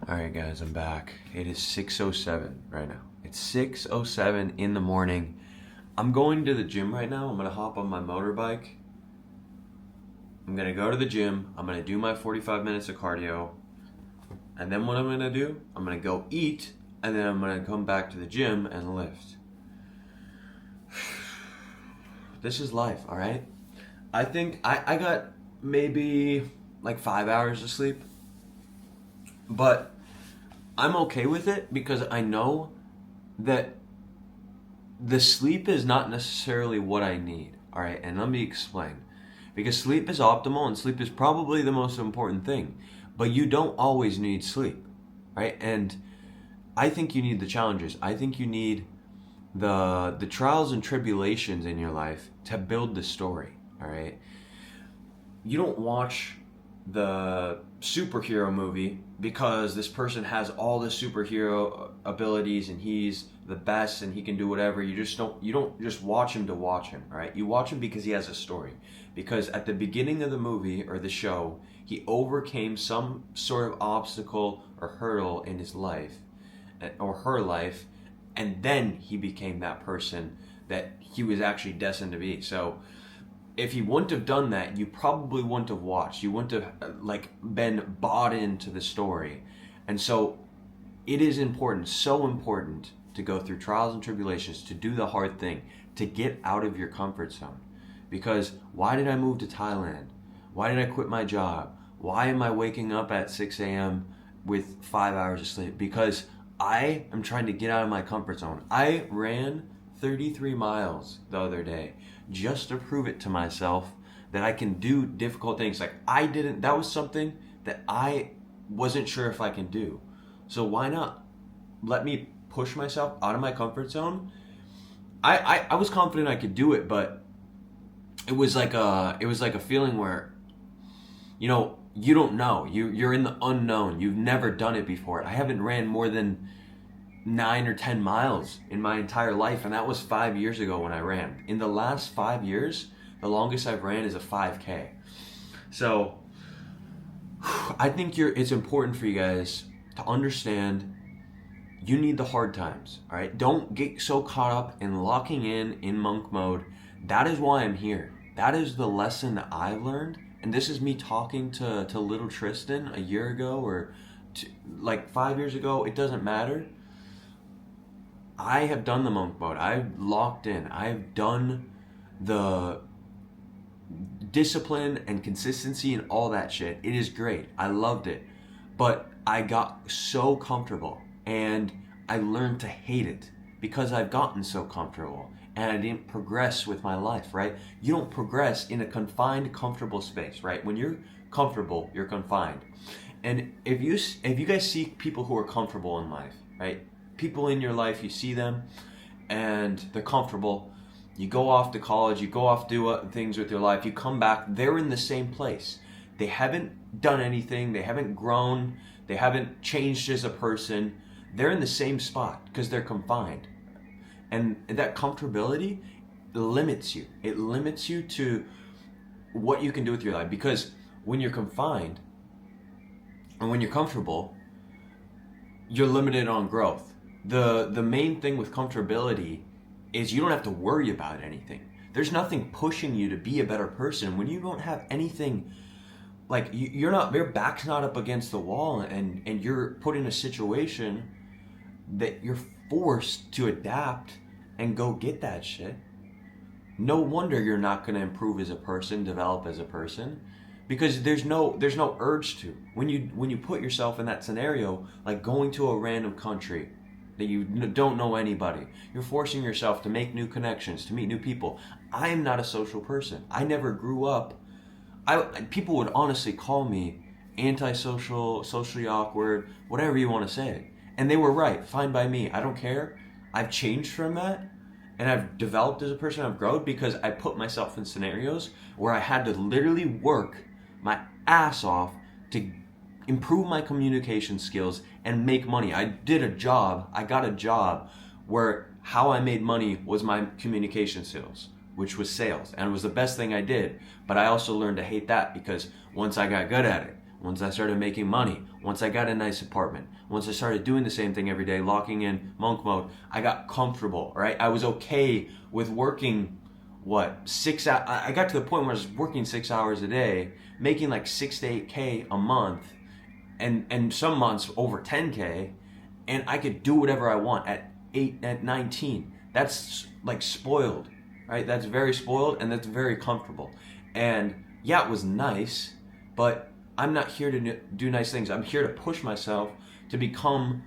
All right, guys, I'm back. It is 6:07 right now. It's 6:07 in the morning. I'm going to the gym right now. I'm going to hop on my motorbike. I'm going to go to the gym. I'm going to do my 45 minutes of cardio. And then what I'm going to do, I'm going to go eat, and then I'm going to come back to the gym and lift. This is life, all right? I think I got maybe like 5 hours of sleep. But I'm okay with it because I know that the sleep is not necessarily what I need. All right, and let me explain. Because sleep is optimal and sleep is probably the most important thing. But you don't always need sleep, right? And I think you need the challenges. I think you need the trials and tribulations in your life to build the story, all right? You don't watch the superhero movie because this person has all the superhero abilities and he's the best and he can do whatever. You don't just watch him to watch him, all right? You watch him because he has a story. Because at the beginning of the movie or the show, he overcame some sort of obstacle or hurdle in his life or her life, and then he became that person that he was actually destined to be. So if he wouldn't have done that, you probably wouldn't have watched. You wouldn't have been bought into the story. And so it is important, so important to go through trials and tribulations, to do the hard thing, to get out of your comfort zone. Because why did I move to Thailand? Why did I quit my job? Why am I waking up at 6 a.m. with 5 hours of sleep? Because I am trying to get out of my comfort zone. I ran 33 miles the other day just to prove it to myself that I can do difficult things. That was something that I wasn't sure if I can do. So why not let me push myself out of my comfort zone? I was confident I could do it, but it was like a feeling where, you don't know. You're in the unknown. You've never done it before. I haven't ran more than 9 or 10 miles in my entire life, and that was 5 years ago when I ran. In the last 5 years, the longest I've ran is a 5K. So I think it's important for you guys to understand you need the hard times, all right? Don't get so caught up in locking in monk mode. That is why I'm here. That is the lesson that I've learned, and this is me talking to little Tristan a year ago or 5 years ago. It doesn't matter. I have done the monk mode. I've locked in. I've done the discipline and consistency and all that shit. It is great. I loved it. But I got so comfortable and I learned to hate it because I've gotten so comfortable and I didn't progress with my life, right? You don't progress in a confined, comfortable space, right? When you're comfortable, you're confined. And if you guys see people who are comfortable in life, right? People in your life, you see them and they're comfortable. You go off to college, you go off to do things with your life, you come back, they're in the same place. They haven't done anything, they haven't grown, they haven't changed as a person. They're in the same spot because they're confined. And that comfortability limits you. It limits you to what you can do with your life. Because when you're confined and when you're comfortable, you're limited on growth. The main thing with comfortability is you don't have to worry about anything. There's nothing pushing you to be a better person when you don't have anything. Your back's not up against the wall and you're put in a situation that you're forced to adapt and go get that shit. No wonder you're not going to improve as a person, develop as a person, because there's no urge to. When you put yourself in that scenario, like going to a random country that you don't know anybody, you're forcing yourself to make new connections, to meet new people. I am not a social person. I never grew up. People would honestly call me antisocial, socially awkward, whatever you want to say. And they were right. Fine by me. I don't care. I've changed from that. And I've developed as a person. I've grown because I put myself in scenarios where I had to literally work my ass off to improve my communication skills and make money. I got a job where how I made money was my communication skills, which was sales. And it was the best thing I did. But I also learned to hate that because once I got good at it, once I started making money, once I got a nice apartment, once I started doing the same thing every day, locking in monk mode, I got comfortable, right? I was okay with working, 6 hours. I got to the point where I was working 6 hours a day, making like 6 to 8K a month, and some months over 10K, and I could do whatever I want at 19. That's like spoiled, right? That's very spoiled, and that's very comfortable. And yeah, it was nice, but I'm not here to do nice things. I'm here to push myself to become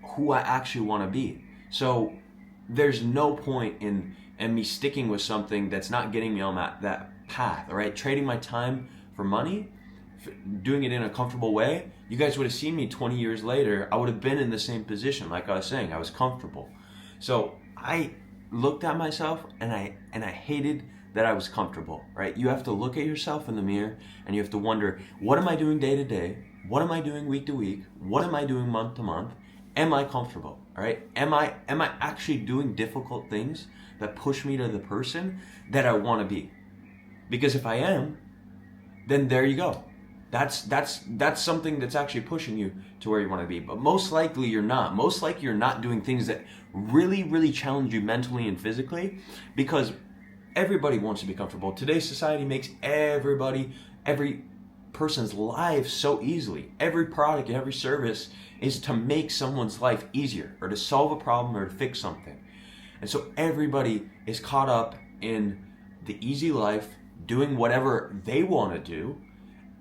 who I actually want to be. So there's no point in me sticking with something that's not getting me on that path, all right? Trading my time for money, doing it in a comfortable way. You guys would have seen me 20 years later. I would have been in the same position. Like I was saying, I was comfortable. So I looked at myself and I hated that I was comfortable, right? You have to look at yourself in the mirror and you have to wonder, what am I doing day to day? What am I doing week to week? What am I doing month to month? Am I comfortable, all right? Am I actually doing difficult things that push me to the person that I want to be? Because if I am, then there you go. That's something that's actually pushing you to where you want to be. But most likely you're not. Most likely you're not doing things that really, really challenge you mentally and physically, because everybody wants to be comfortable. Today's society makes every person's life so easily. Every product, every service is to make someone's life easier, or to solve a problem, or to fix something. And so everybody is caught up in the easy life, doing whatever they want to do,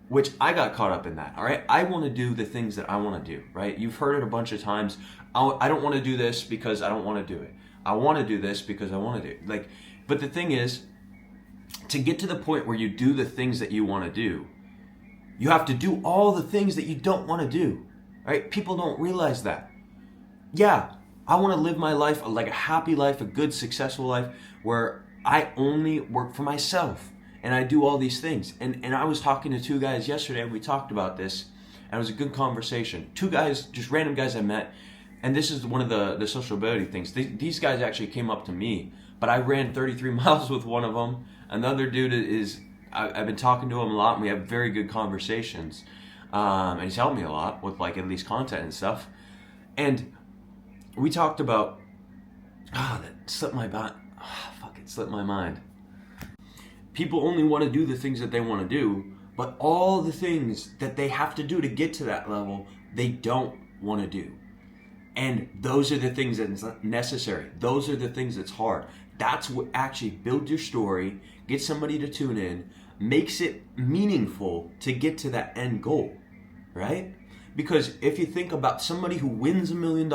which I got caught up in that, all right? I want to do the things that I want to do, right? You've heard it a bunch of times. I don't want to do this because I don't want to do it. I want to do this because I want to do it. But the thing is, to get to the point where you do the things that you want to do, you have to do all the things that you don't want to do, right? People don't realize that. Yeah, I want to live my life like a happy life, a good, successful life where I only work for myself and I do all these things. And I was talking to two guys yesterday and we talked about this, and it was a good conversation. Two guys, just random guys I met, and this is one of the social ability things. These guys actually came up to me, but I ran 33 miles with one of them. Another dude I've been talking to him a lot, and we have very good conversations. And he's helped me a lot with like at least content and stuff. And we talked about, that slipped my mind. It slipped my mind. People only want to do the things that they want to do, but all the things that they have to do to get to that level, they don't want to do. And those are the things that's necessary. Those are the things that's hard. That's what actually builds your story, gets somebody to tune in, makes it meaningful to get to that end goal, right? Because if you think about somebody who wins $1 million,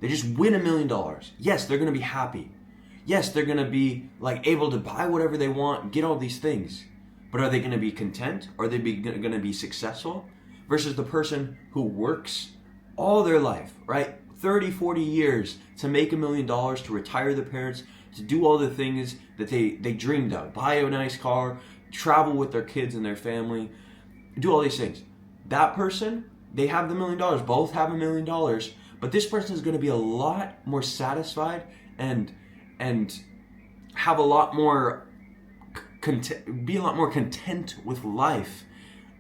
they just win $1 million. Yes, they're going to be happy. Yes, they're going to be like able to buy whatever they want, get all these things. But are they going to be content? Are they going to be successful? Versus the person who works all their life, right? 30, 40 years to make $1 million, to retire their parents, to do all the things that they dreamed of. Buy a nice car, travel with their kids and their family, do all these things. That person, they have the $1 million, both have $1 million, but this person is going to be a lot more satisfied and have a lot more be a lot more content with life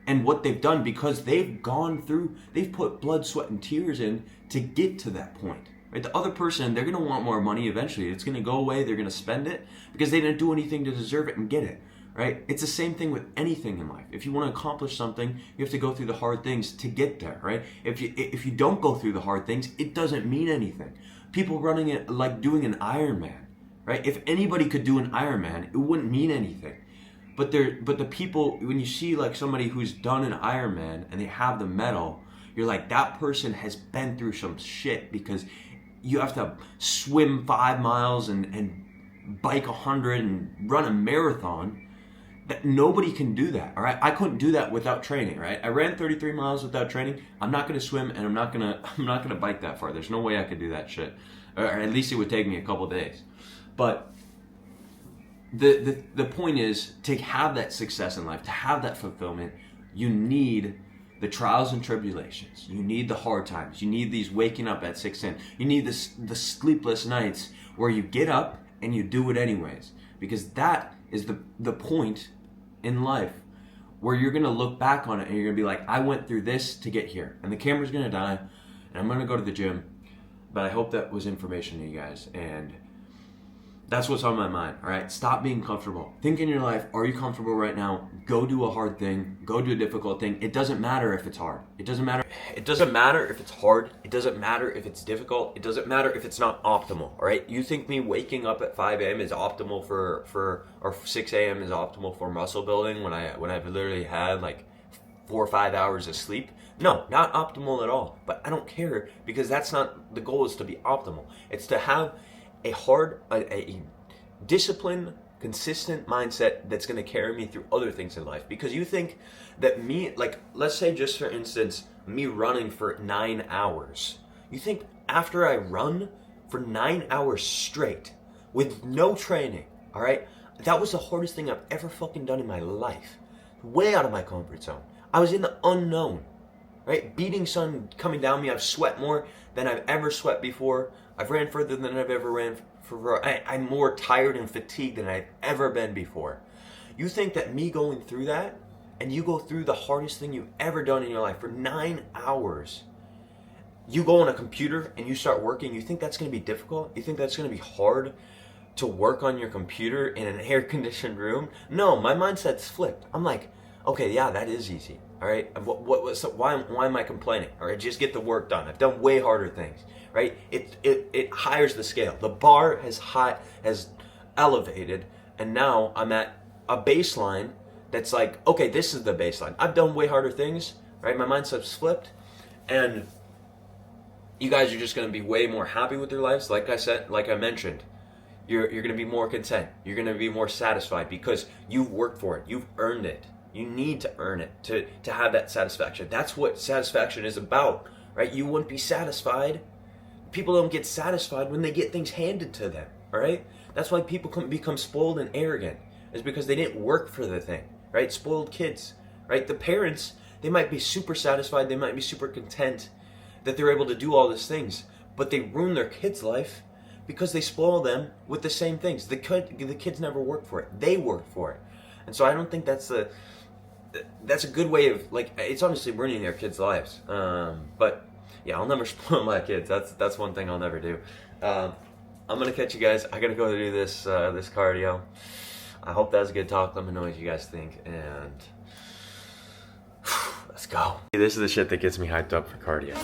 and what they've done, because they've put blood, sweat, and tears in to get to that point, right? The other person, they're going to want more money eventually. It's going to go away. They're going to spend it because they didn't do anything to deserve it and get it, right? It's the same thing with anything in life. If you want to accomplish something, you have to go through the hard things to get there, right? If you don't go through the hard things, it doesn't mean anything. People running it like doing an Ironman, right? If anybody could do an Ironman, it wouldn't mean anything. But the people, when you see like somebody who's done an Ironman and they have the medal, you're like, that person has been through some shit, because you have to swim 5 miles and bike 100 and run a marathon. That nobody can do that, all right? I couldn't do that without training, right? I ran 33 miles without training. I'm not gonna swim, and I'm not gonna bike that far. There's no way I could do that shit, or at least it would take me a couple days. But the point is, to have that success in life, to have that fulfillment, you need the trials and tribulations. You need the hard times. You need these waking up at 6 a.m. You need the sleepless nights where you get up and you do it anyways, because that is the point in life where you're gonna look back on it and you're gonna be like, I went through this to get here, and the camera's gonna die, and I'm gonna go to the gym. But I hope that was information to you guys, and that's what's on my mind, all right? Stop being comfortable. Think in your life, are you comfortable right now? Go do a hard thing. Go do a difficult thing. It doesn't matter if it's hard. It doesn't matter. It doesn't matter if it's hard. It doesn't matter if it's difficult. It doesn't matter if it's not optimal, all right? You think me waking up at 5 a.m. is optimal or 6 a.m. is optimal for muscle building when I've literally had like 4 or 5 hours of sleep? No, not optimal at all. But I don't care, because that's not the goal. Is to be optimal. It's to have a disciplined, consistent mindset that's going to carry me through other things in life. Because you think that me, like, let's say just for instance, me running for 9 hours. You think after I run for 9 hours straight with no training, all right, that was the hardest thing I've ever fucking done in my life. Way out of my comfort zone. I was in the unknown, right? Beating sun coming down me. I've sweat more than I've ever sweat before. I've ran further than I've ever ran for. I'm more tired and fatigued than I've ever been before. You think that me going through that, and you go through the hardest thing you've ever done in your life for 9 hours, you go on a computer and you start working, you think that's going to be difficult? You think that's going to be hard to work on your computer in an air-conditioned room? No, my mindset's flipped. I'm like, okay, yeah, that is easy. All right, so why am I complaining? All right, just get the work done. I've done way harder things, right? It higher the scale. The bar has elevated, and now I'm at a baseline that's like, okay, this is the baseline. I've done way harder things, right? My mindset's flipped, and you guys are just going to be way more happy with your lives. Like I said, like I mentioned, you're going to be more content. You're going to be more satisfied because you've worked for it. You've earned it. You need to earn it to have that satisfaction. That's what satisfaction is about, right? You wouldn't be satisfied. People don't get satisfied when they get things handed to them, all right? That's why people become spoiled and arrogant, is because they didn't work for the thing, right? Spoiled kids, right? The parents, they might be super satisfied, they might be super content that they're able to do all these things, but they ruin their kid's life because they spoil them with the same things. The kids never worked for it. They worked for it. And so I don't think that's a good way of, like, it's honestly ruining their kids' lives. But yeah, I'll never spoil my kids. That's one thing I'll never do. I'm gonna catch you guys. I gotta go do this cardio. I hope that was a good talk. Let me know what you guys think, and let's go. This is the shit that gets me hyped up for cardio.